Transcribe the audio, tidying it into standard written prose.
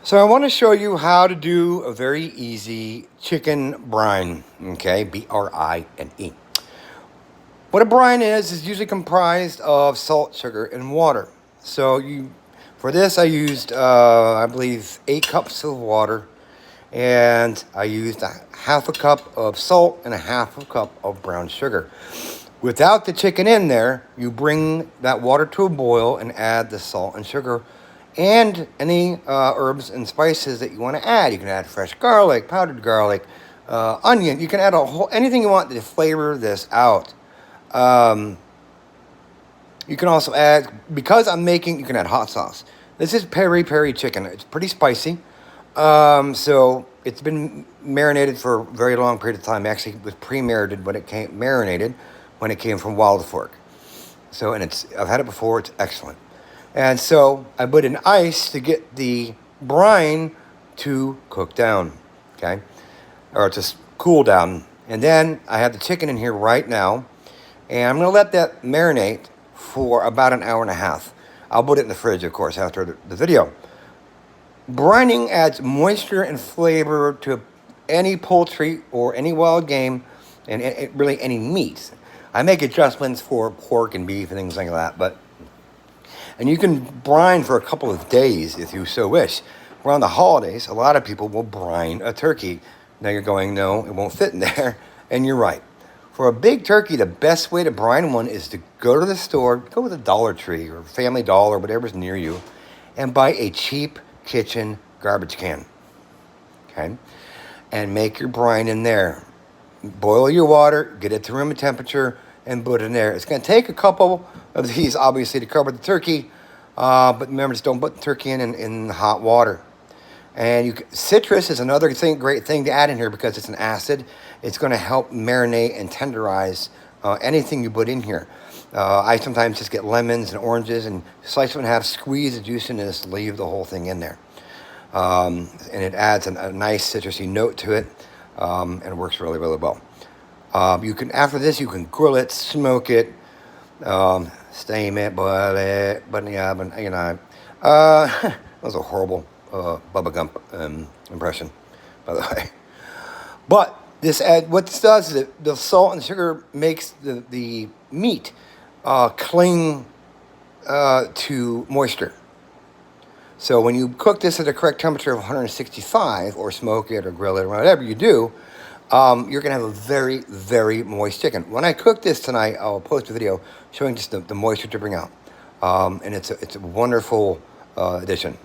So I want to show you how to do a very easy chicken brine, okay? B-R-I-N-E. What a brine is usually comprised of salt, sugar, and water. For this I used, I believe, 8 cups of water, and I used a half a cup of salt and a half a cup of brown sugar. Without the chicken in there, you bring that water to a boil and add the salt and sugar and any herbs and spices that you want to add. You can add fresh garlic, powdered garlic, onion. You can add anything you want to flavor this out. Um, you can also add, because you can add hot sauce. This is peri peri chicken. It's pretty spicy. So it's been marinated for a very long period of time. Actually, it was pre-marinated when it came from Wild Fork. So, and I've had it before. It's excellent. And so I put in ice to get the brine to cook down, okay, or just cool down. And then I have the chicken in here right now, and I'm going to let that marinate for about an hour and a half. I'll put it in the fridge, of course, after the video. Brining adds moisture and flavor to any poultry or any wild game, and really any meat. I make adjustments for pork and beef and things like that, and you can brine for a couple of days if you so wish. Around the holidays, a lot of people will brine a turkey. Now you're going, no, it won't fit in there, and you're right. For a big turkey, the best way to brine one is to go to the store, go with a Dollar Tree or Family Dollar, whatever's near you, and buy a cheap kitchen garbage can, okay? And make your brine in there. Boil your water, get it to room temperature, and put it in there. It's going to take a couple of these, obviously, to cover the turkey, but remember, just don't put the turkey in hot water. And citrus is another great thing to add in here because it's an acid. It's going to help marinate and tenderize anything you put in here. I sometimes just get lemons and oranges and slice them in half, squeeze the juice in, and just leave the whole thing in there. And it adds a nice citrusy note to it, and it works really, really well. After this, you can grill it, smoke it, steam it, boil it, put it in the oven. That was a horrible Bubba Gump impression, by the way. But what this does is the salt and sugar makes the meat cling to moisture. So when you cook this at the correct temperature of 165, or smoke it or grill it or whatever you do, you're going to have a very, very moist chicken. When I cook this tonight, I'll post a video showing just the moisture to bring out. And it's a wonderful addition.